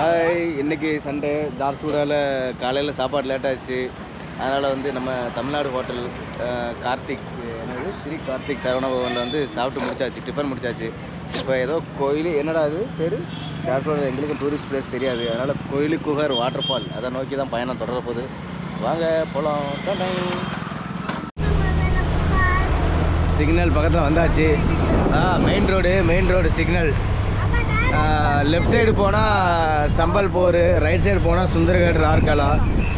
Hi, இன்னைக்கு Sunday ஜார்சூடாவில் காலையில் சாப்பாடு லேட் ஆச்சு. அதனால் வந்து நம்ம தமிழ்நாடு ஹோட்டல் கார்த்திக் என்னது ஸ்ரீ கார்த்திக் சரவண பவனில் வந்து சாப்பிட்டு முடிச்சாச்சு, டிஃபன் முடிச்சாச்சு. இப்போ ஏதோ கோயில், என்னடா அது பேர், ஜார்சூடாவில் எங்களுக்கும் டூரிஸ்ட் பிளேஸ் தெரியாது. அதனால் கோயில் குகர் வாட்டர் ஃபால் அதை நோக்கி தான் பயணம் தொடர போகுது. வாங்க போகலாம். சிக்னல் பக்கத்தில் வந்தாச்சு. Main road signal. Left side போனால் சம்பல்பூர், ரைட் சைடு போனால் சுந்தரகட், ரார்கலா.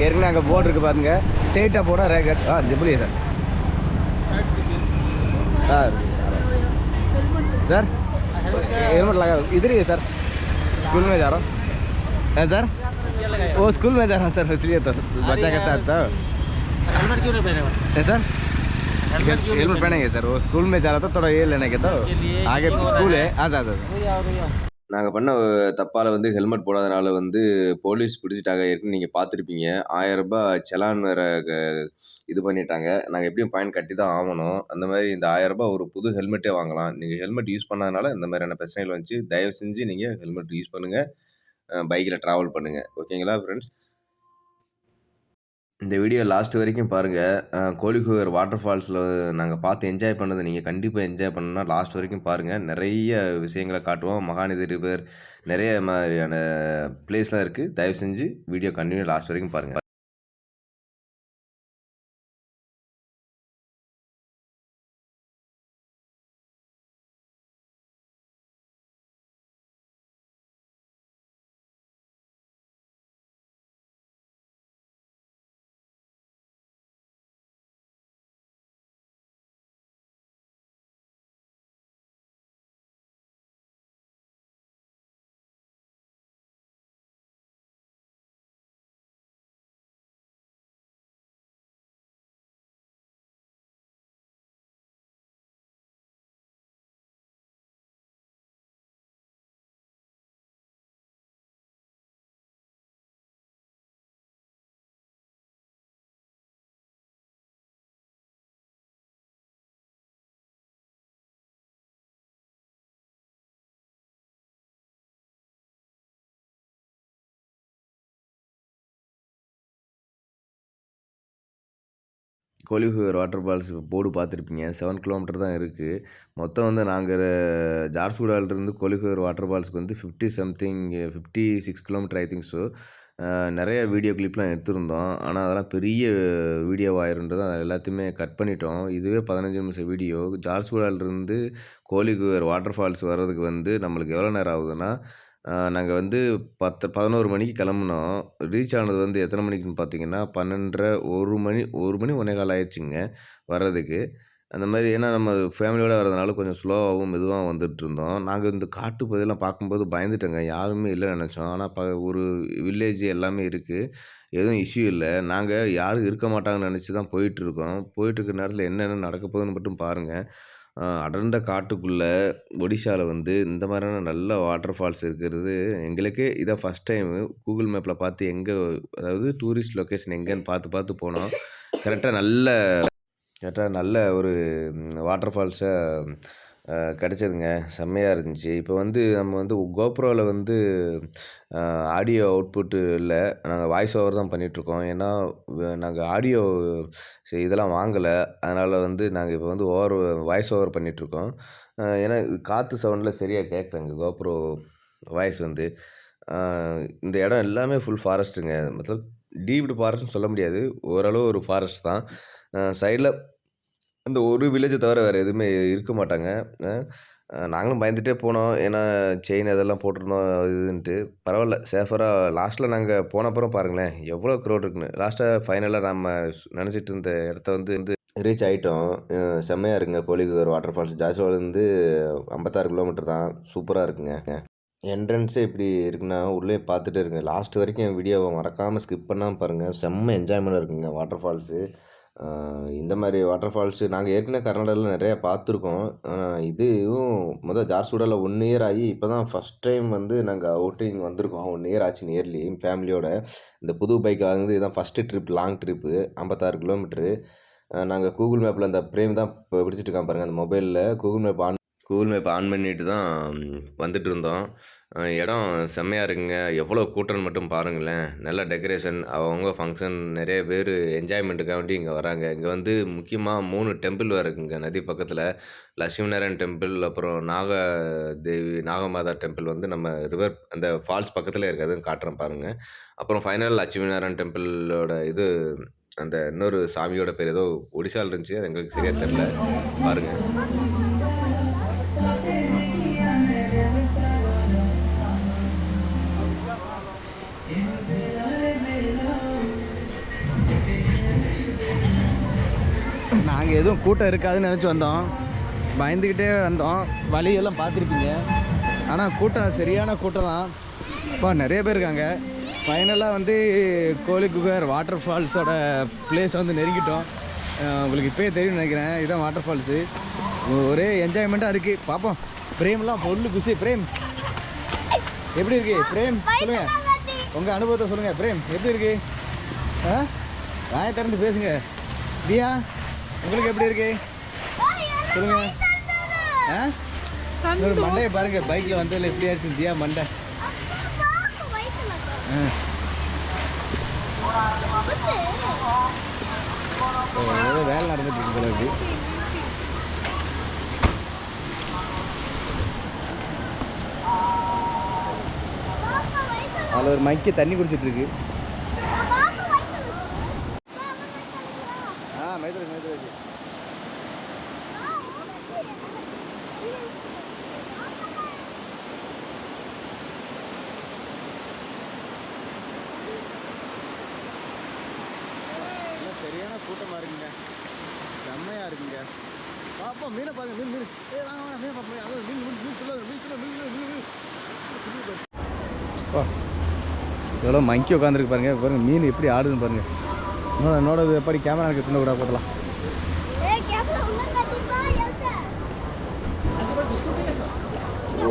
ஏற்கனவே அங்கே போர்டு இருக்குது பாருங்க. ஸ்ட்ரெயிட்டாக போனால் ரேகட். ஜிப்லி சார். सर हेलमेट लगा इधर ही है सर. स्कूल में जा रहा हूँ. है सर, वो स्कूल में जा रहा हूँ सर, इसलिए तो बच्चा के साथ था. हेलमेट क्यों नहीं पहने हो? है सर, हेलमेट पहनेंगे सर. वो स्कूल में जा रहा था, थोड़ा ये लेने के तो आगे स्कूल है. நாங்கள் பண்ண தப்பால் வந்து ஹெல்மெட் போடாதனால வந்து போலீஸ் பிடிச்சிட்டாங்க. ஏற்கனவே நீங்கள் பார்த்துருப்பீங்க. 1000 ரூபாய் செலான் வேறு இது பண்ணிட்டாங்க. நாங்கள் எப்படியும் ஃபைன் கட்டி தான் ஆகணும். அந்த மாதிரி இந்த 1000 ரூபாய் ஒரு புது ஹெல்மெட்டே வாங்கலாம். நீங்கள் ஹெல்மெட் யூஸ் பண்ணாதனால இந்த மாதிரியான பிரச்சனைகள் வந்துச்சு. தயவு செஞ்சு நீங்கள் ஹெல்மெட் யூஸ் பண்ணுங்கள், பைக்கில் ட்ராவல் பண்ணுங்கள். ஓகேங்களா ஃப்ரெண்ட்ஸ்? இந்த வீடியோ லாஸ்ட் வரைக்கும் பாருங்கள். கோழிக்குகர் வாட்டர் ஃபால்ஸில் நாங்கள் பார்த்து என்ஜாய் பண்ணதை நீங்கள் கண்டிப்பாக என்ஜாய் பண்ணணும்னா லாஸ்ட் வரைக்கும் பாருங்கள். நிறைய விஷயங்களை காட்டுவோம். மகாநதி ரிவர், நிறைய மாதிரியான பிளேஸ்லாம் இருக்குது. தயவு செஞ்சு வீடியோ கண்டினியூ லாஸ்ட் வரைக்கும் பாருங்கள். கோழிக்குகர் வாட்டர் ஃபால்ஸ் போர்டு பார்த்துருப்பீங்க. 7 கிலோமீட்டர் தான் இருக்குது. மொத்தம் வந்து நாங்கள் ஜார்சுகுடாவிலிருந்து கோழிக்குகர் வாட்டர் ஃபால்ஸுக்கு வந்து 56 கிலோமீட்டர் ஐ திங்க் ஸோ. நிறைய வீடியோ கிளிப்லாம் எடுத்திருந்தோம். ஆனால் அதெல்லாம் பெரிய வீடியோவாயிருந்தது. அதை எல்லாத்தையுமே கட் பண்ணிட்டோம். இதுவே 15 நிமிஷம் வீடியோ. ஜார்சுகுடாவிலிருந்து கோழிக்குகர் வாட்டர் ஃபால்ஸ் வர்றதுக்கு வந்து நம்மளுக்கு எவ்வளோ நேரம் ஆகுதுன்னா, நாங்கள் வந்து 11 மணிக்கு கிளம்புனோம். ரீச் ஆனது வந்து எத்தனை மணிக்குன்னு பார்த்தீங்கன்னா 12:30, 1 மணி 1:45 ஆயிடுச்சுங்க வர்றதுக்கு. அந்த மாதிரி ஏன்னா நம்ம ஃபேமிலியோடு வர்றதுனால கொஞ்சம் ஸ்லோவாகவும் மெதுவாகவும் வந்துட்டுருந்தோம். நாங்கள் இந்த காட்டு பகுதியெல்லாம் பார்க்கும்போது பயந்துட்டோங்க. யாருமே இல்லைன்னு நினச்சோம். ஆனால் ஒரு வில்லேஜ் எல்லாமே இருக்குது. எதுவும் இஷ்யூ இல்லை. நாங்கள் யாரும் இருக்க மாட்டாங்கன்னு நினச்சி தான் போயிட்டுருக்கோம். போயிட்டுருக்க நேரத்தில் என்னென்ன நடக்க போகுதுன்னு மட்டும் பாருங்கள். அடர்ந்த காட்டுக்குள்ளே ஒடிஷாவில் வந்து இந்த மாதிரியான நல்ல வாட்டர் ஃபால்ஸ் இருக்கிறது எங்களுக்கே இதான் ஃபஸ்ட் டைமு. கூகுள் மேப்பில் பார்த்து அதாவது டூரிஸ்ட் லொக்கேஷன் எங்கேன்னு பார்த்து போனோம். கரெக்டாக நல்ல ஒரு வாட்டர் ஃபால்ஸை கிடச்சதுங்க. செம்மையாக இருந்துச்சு. இப்போ வந்து நம்ம வந்து கோப்ரோவில் வந்து ஆடியோ அவுட்புட்டு இல்லை. நாங்கள் வாய்ஸ் ஓவர் தான் பண்ணிகிட்ருக்கோம். ஏன்னா நாங்கள் ஆடியோ இதெல்லாம் வாங்கலை. அதனால் வந்து நாங்கள் இப்போ வந்து வாய்ஸ் ஓவர் பண்ணிகிட்ருக்கோம். ஏன்னா காற்று சவுண்டில் சரியாக கேட்கலங்க கோப்ரோ வாய்ஸ் வந்து. இந்த இடம் எல்லாமே ஃபுல் ஃபாரஸ்ட்டுங்க. மொத்தம் டீப்டு ஃபாரஸ்ட்னு சொல்ல முடியாது. ஓரளவு ஒரு ஃபாரஸ்ட் தான். சைடில் அந்த ஒரு வில்லேஜை தவிர வேறு எதுவுமே இருக்க மாட்டாங்க. நாங்களும் பயந்துகிட்டே போனோம். ஏன்னா செயின் அதெல்லாம் போட்டிருந்தோம் இதுன்ட்டு. பரவாயில்ல, சேஃபராக லாஸ்ட்டில் நாங்கள் போனப்புறம் பாருங்களேன் எவ்வளோ க்ரௌட் இருக்குன்னு. லாஸ்ட்டாக ஃபைனலாக நம்ம நினச்சிட்டு இருந்த இடத்த வந்து ரீச் ஆகிட்டோம். செம்மையாக இருக்குங்க கோழிக்குகர் வாட்டர் ஃபால்ஸ். ஜார்சுகுடாவிலேருந்து 56 கிலோமீட்டர் தான். சூப்பராக இருக்குங்க. என்ட்ரன்ஸே இப்படி இருக்குன்னா உள்ளே பார்த்துட்டே இருக்குங்க. லாஸ்ட் வரைக்கும் என் வீடியோவை மறக்காமல் ஸ்கிப் பண்ணாமல் பாருங்கள். செம்ம என்ஜாய்மெண்ட்டாக இருக்குங்க வாட்டர் ஃபால்ஸு. இந்த மாதிரி வாட்டர் ஃபால்ஸு நாங்கள் ஏற்கனவே கர்நாடகாவில் நிறையா பார்த்துருக்கோம். இதுவும் ஜார்சுகுடாவில் 1 இயர் ஆகி இப்போ தான் ஃபஸ்ட் டைம் வந்து நாங்கள் அவுட்டிங் வந்திருக்கோம். 1 இயர் ஆச்சு நியர்லி ஃபேமிலியோட. இந்த புது பைக் வாங்குனது இதுதான் first trip, long trip. 56 kilometre. நாங்கள் கூகுள் மேப்பில் அந்த பிரேம் தான் இப்போ பிடிச்சிட்டு இருக்கான் பாருங்கள் அந்த மொபைலில். கூகுள் மேப் ஆன் பண்ணிட்டு தான் வந்துட்டு இருந்தோம். இடம் செம்மையா இருக்குங்க. எவ்வளோ கூட்டம்னு மட்டும் பாருங்களேன். நல்ல டெக்கரேஷன், அவங்க ஃபங்ஷன் நெறைய பேரு என்ஜாய்மெண்ட்டுக்காண்டி இங்க வராங்க. இங்க வந்து முக்கியமா 3 டெம்பிள் வேற இருக்குங்க நதி பக்கத்துல. லட்சுமி நாராயண் டெம்பிள், அப்புறம் நாகமாதா டெம்பிள் வந்து நம்ம ரிவர் அந்த ஃபால்ஸ் பக்கத்திலே இருக்கு. அதுவும் காட்டுறேன் பாருங்க. அப்புறம் ஃபைனல் லட்சுமி நாராயண் டெம்பிளோட இது அந்த இன்னொரு சாமியோட பேர் ஏதோ ஒடிசால இருந்துச்சு. அது எங்களுக்கு சரியா தெரியல. பாருங்க. நாங்கள் எதுவும் கூட்டம் இருக்காதுன்னு நினச்சி வந்தோம். பயந்துக்கிட்டே வந்தோம். வழியெல்லாம் பார்த்துருப்பீங்க. ஆனால் கூட்டம் சரியான கூட்டம் தான். இப்போ நிறைய பேர் இருக்காங்க. ஃபைனலாக வந்து கோழிக்குகர் வாட்டர் ஃபால்ஸோட பிளேஸ் வந்து நெருங்கிட்டோம். உங்களுக்கு இப்போயே தெரியும்னு நினைக்கிறேன். இதுதான் வாட்டர் ஃபால்ஸு. ஒரே என்ஜாய்மெண்ட்டாக இருக்குது. பார்ப்போம். பிரேம்லாம் பொருள் குசி. பிரேம் எப்படி இருக்கு? பிரேம் சொல்லுங்கள், உங்கள் அனுபவத்தை சொல்லுங்கள். பிரேம் எப்படி இருக்கு? வாயை திறந்து பேசுங்க. தியா உங்களுக்கு எப்படி இருக்கு சொல்லுங்க. மண்டையை பாருங்க, பைக்கில் வந்ததில் எப்படி ஆச்சு தியா மண்டை. ஏதோ வேலை நடந்துட்டு இருக்கு போல இருக்கு. அதில் ஒரு மைக்கு தண்ணி குடிச்சிட்டு இருக்கு. மைத்ரேஜ் சரியான கூட்டமாக இருக்குங்க. செம்மையாக இருக்குங்க. பார்ப்போம். மீனை பாருங்க. மீன் மீன் பார்ப்போம். எவ்வளோ மங்கி உட்காந்துருக்கு பாருங்க. பாருங்க மீன் எப்படி ஆடுதுன்னு பாருங்க. என்னோட எப்படி கேமரா எனக்கு பின்ன கூட போட்டலாம். ஓ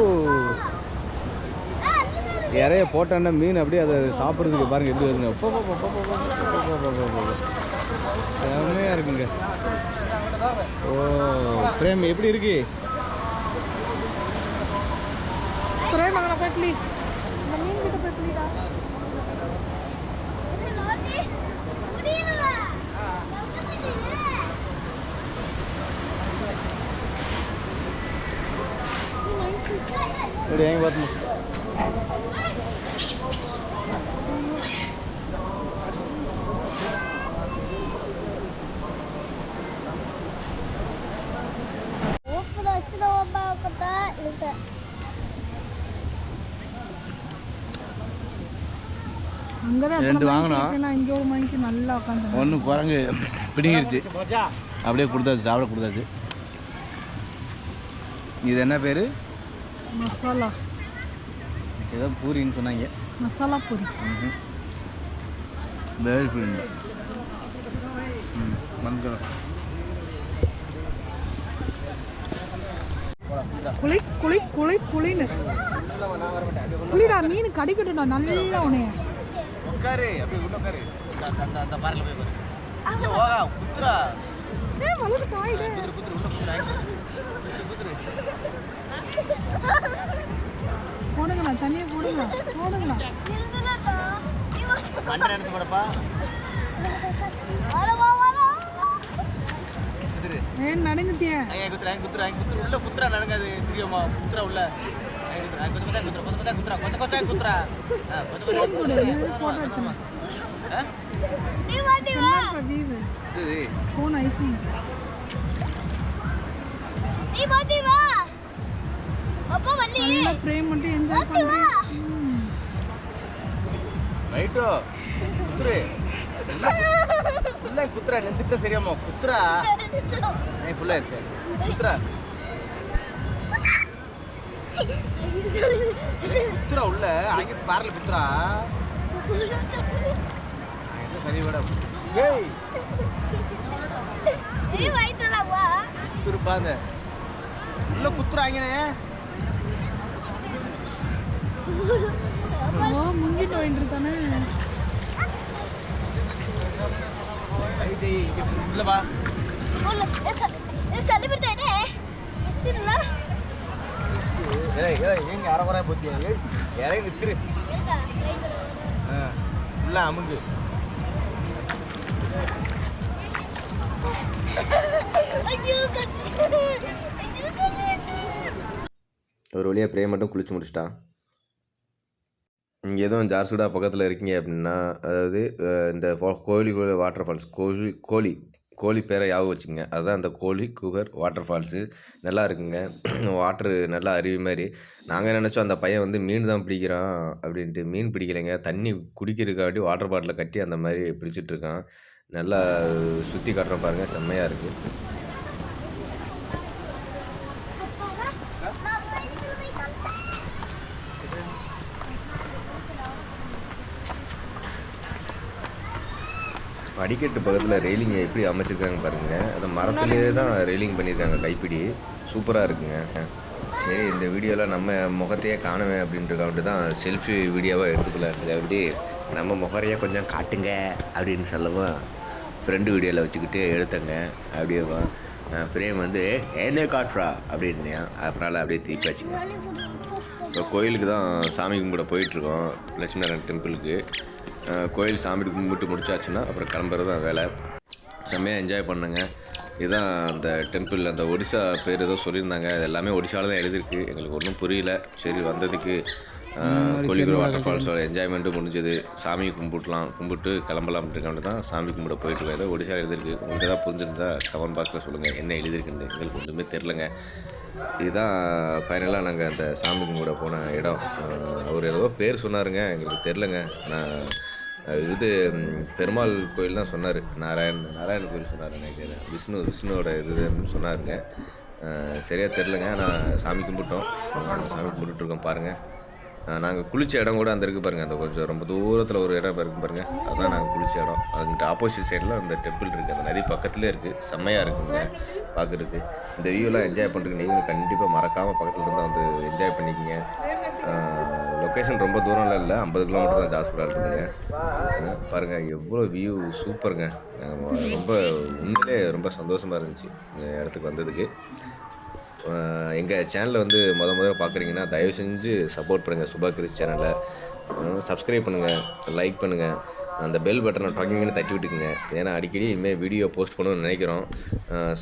இறைய போட்டோன்னா மீன் அப்படியே அதை சாப்பிட்றதுக்கு பாருங்க எப்படி வருங்க. செம்மையாக இருக்குங்க. ஓ பிரேம் எப்படி இருக்கு? எப்படி எங்கே பார்த்துமா? ரெண்டு வாங்கினோம். ஒன்று குரங்கு பிடிங்கிருச்சு, அப்படியே கொடுத்தாச்சு, சாப்பிட கொடுத்தாச்சு. இது என்ன பேர்? மசாலா. ஏதோ பூரின்னு சொன்னாங்க. மசாலா பூரி. பேல் பூரி. மஞ்சள் குளி குளி குளி குளின்னு குளிடா. மீன் கடிக்கட்டும்டா நல்லா உனைய. உட்காரு, அப்படியே உள்ள உட்காரு. அந்த பாறையில போய் பாரு. ஓகா குத்துறா. ஏய் வலது காய்டே. குத்துரு உள்ள குத்துறா. போடுங்கடா, தண்ணியை போடுங்க. போடுங்கடா. மண்ணை நினைச்சு போடப்பா. ஏன் நடுங்கத்திய? ஐயா குத்துறா குத்துறா குத்துற உள்ள குத்துறா. நடுங்காது சிரியமா. குத்துறா உள்ள. கொஞ்சம் குத்துறா. Phone iPhone. ஃப்ரேம் மட்டும் என்ஜாய் பண்ணுறேன். ரைட்டோ குத்துரு. உள்ள குத்துறா. நெந்துட்ட சரியாமா குத்துறா. ஃபுல்லாக இருக்கு. குத்துறா குத்துறா உள்ள. அங்கே பாரில் குத்துறா. சரி விட. ஏய் குத்துருப்பாங்க உள்ள குத்துறாங்கண்ணே. முங்கிட்டு போயிட்டு தானே. இல்லவா ஏங்க அரை குறையா போத்தியா இறங்கி நித்துரு உள்ள அமுங்கு ஒரு வழியாக ப்ரே மட்டும் குளிச்சு முடிச்சிட்டான். இங்கே எதுவும் ஜார்சுடா பக்கத்தில் இருக்கீங்க அப்படின்னா, அதாவது இந்த கோழி வாட்டர் ஃபால்ஸ் கோழி பேரை ஞாபகம் வச்சுங்க. அதுதான் அந்த கோழி குகர் வாட்டர் ஃபால்ஸு. நல்லா இருக்குங்க. வாட்ரு நல்லா அருவி மாதிரி. நாங்கள் நினச்சோம் அந்த பையன் வந்து மீன் தான் பிடிக்கிறான் அப்படின்ட்டு. மீன் பிடிக்கலைங்க, தண்ணி குடிக்கிறதுக்காண்டி வாட்டர் பாட்டிலை கட்டி அந்த மாதிரி பிடிச்சிட்ருக்கான். நல்லா சுற்றி காட்டுறோம் பாருங்கள், செம்மையாக இருக்குது. படிக்கட்டு பக்கத்தில் ரெயிலிங்கை எப்படி அமைச்சிருக்காங்க பாருங்கள். அந்த மரத்துலேயே தான் ரெயிலிங் பண்ணியிருக்காங்க, கைப்பிடி சூப்பராக இருக்குங்க. சரி, இந்த வீடியோவில் நம்ம முகத்தையே காணுவேன் அப்படின்றக்காண்டி தான் செல்ஃபி வீடியோவாக எடுத்துக்கல. அப்படி நம்ம முகரையே கொஞ்சம் காட்டுங்க அப்படின்னு சொல்லவும் ஃப்ரெண்டு வீடியோவில் வச்சுக்கிட்டு எடுத்தங்க. அப்படியே ஃப்ரேம் வந்து என்ன காட்டுறா அப்படின்னு அதனால் அப்படியே திருப்பி வச்சுங்க. இப்போ கோயிலுக்கு தான் சாமி கும்பிட போயிட்டுருக்கோம், லட்சுமி நாராயணன் டெம்பிளுக்கு. கோயில் சாமி கும்பிட்டு முடிச்சாச்சுன்னா அப்புறம் கிளம்புறது தான் வேலை. செம்மையாக என்ஜாய் பண்ணுங்க. இதுதான் அந்த டெம்பிள். அந்த ஒடிசா பேர் ஏதோ சொல்லியிருந்தாங்க, அது எல்லாமே ஒடிசாவில் தான் எழுதிருக்கு. எங்களுக்கு ஒன்றும் புரியல. சரி, வந்ததுக்கு கோழிக்குற வாட்டர் ஃபால்ஸோட என்ஜாய்மெண்ட்டும் முடிஞ்சது. சாமி கும்பிட்டு கிளம்பலாம் அப்படின்ட்டு தான் சாமி கும்பிட போயிட்டுருக்கோம். ஏதோ ஒடிசா எழுதிருக்கு. உங்களுக்கு எதாவது புரிஞ்சிருந்தா கமெண்ட் பாக்ஸில் சொல்லுங்கள் என்ன எழுதிருக்குன்னு. எங்களுக்கு ஒன்றுமே தெரிலங்க. இதுதான் ஃபைனலாக நாங்கள் அந்த சாமி கும்பிட போன இடம். அவர் ஏதோ பேர் சொன்னாருங்க, எங்களுக்கு தெரிலங்க. நான் இது பெருமாள் கோயில் தான் சொன்னார். நாராயண கோயில் சொன்னார் நினைக்கிறேன். விஷ்ணுவோட இதுன்னு சொன்னாருங்க. சரியாக தெரிலங்க. நான் சாமி கும்பிட்டோம். சாமி கும்பிட்டுருக்கோம் பாருங்கள். நாங்கள் குளித்த இடம் கூட அந்த இருக்குது பாருங்கள். அந்த கொஞ்சம் ரொம்ப தூரத்தில் ஒரு இடம் இருக்குது பாருங்கள். அதுதான் நாங்கள் குளித்த இடம். அதுக்கிட்ட ஆப்போசிட் சைடில் அந்த டெம்பிள் இருக்குது. அந்த நதி பக்கத்துலேயே இருக்குது. செம்மையாக இருக்குங்க பார்க்குறதுக்கு. இந்த வியூலாம் என்ஜாய் பண்ணுறதுக்கு நீங்களும் கண்டிப்பாக மறக்காமல் பக்கத்தில் இருந்தால் வந்து என்ஜாய் பண்ணிக்கிங்க. லொக்கேஷன் ரொம்ப தூரம்லாம் இல்லை, 50 கிலோமீட்டர் தான் ஜாஸ்தியாக இருக்குதுங்க. பாருங்கள் எவ்வளோ வியூ சூப்பருங்க. ரொம்ப உண்மையிலே ரொம்ப சந்தோஷமாக இருந்துச்சு இந்த இடத்துக்கு வந்ததுக்கு. எங்கள் சேனலை வந்து முதல்ல பார்க்குறீங்கன்னா தயவு செஞ்சு சப்போர்ட் பண்ணுங்கள். சுபா கிறிஸ் சேனலை சப்ஸ்கிரைப் பண்ணுங்கள், லைக் பண்ணுங்கள், அந்த பெல் பட்டனை டாக்கிங்னு தட்டி விட்டுக்குங்க. ஏன்னா அடிக்கடி இனிமேல் வீடியோ போஸ்ட் பண்ணணும்னு நினைக்கிறோம்.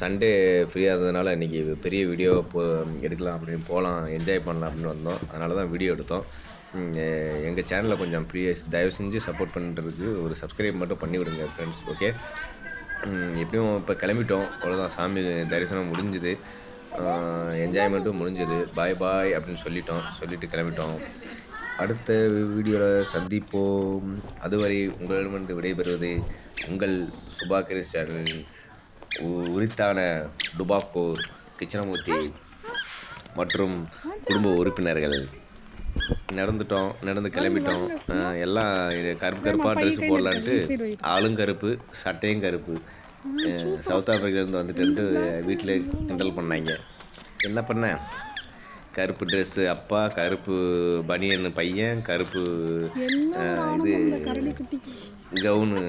சண்டே ஃப்ரீயாக இருந்ததுனால இன்றைக்கி பெரிய வீடியோ எடுக்கலாம் அப்படின்னு போகலாம், என்ஜாய் பண்ணலாம் அப்படின்னு வந்தோம். அதனால தான் வீடியோ எடுத்தோம். எங்கள் சேனலில் கொஞ்சம் ப்ளீஸ் தயவு செஞ்சு சப்போர்ட் பண்ணுறதுக்கு ஒரு சப்ஸ்கிரைப் மட்டும் பண்ணிவிடுங்க ஃப்ரெண்ட்ஸ். ஓகே, எப்படியும் இப்போ கிளம்பிட்டோம். அவ்வளோதான், சாமி தரிசனம் முடிஞ்சுது, என்ஜாய்மெண்ட்டும் முடிஞ்சது. பாய் அப்படின்னு சொல்லிட்டு கிளம்பிட்டோம். அடுத்த வீடியோவில் சந்திப்போம். அதுவரை உங்களிடமிருந்து விடைபெறுவது உங்கள் சுபா கிறிஸ் சேனலின் உரித்தான டுபாக்கோ, கிருஷ்ணமூர்த்தி மற்றும் குடும்ப உறுப்பினர்கள். நடந்து கிளம்பிட்டோம். எல்லாம் கருப்பாக ட்ரெஸ் போடலான்ட்டு ஆளும் கருப்பு, சட்டையும் கருப்பு. சவுத் ஆஃப்ரிக்காலேருந்து வந்துட்டு வீட்டில் கிண்டல் பண்ணாங்க. என்ன பண்ணேன், கருப்பு ட்ரெஸ்ஸு அப்பா, கருப்பு பனியன் பையன், கருப்பு இது கவுனு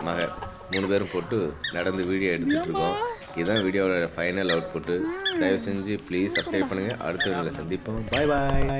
மக, 3 பேரும் போட்டு நடந்து வீடியோ எடுத்துகிட்ருக்கோம். இதுதான் வீடியோவோட ஃபைனல் அவுட்புட்டு. தயவு செஞ்சு ப்ளீஸ் சப்ஸ்கிரைப் பண்ணுங்கள். அடுத்த வீடியோவில் சந்திப்போம். பாய்.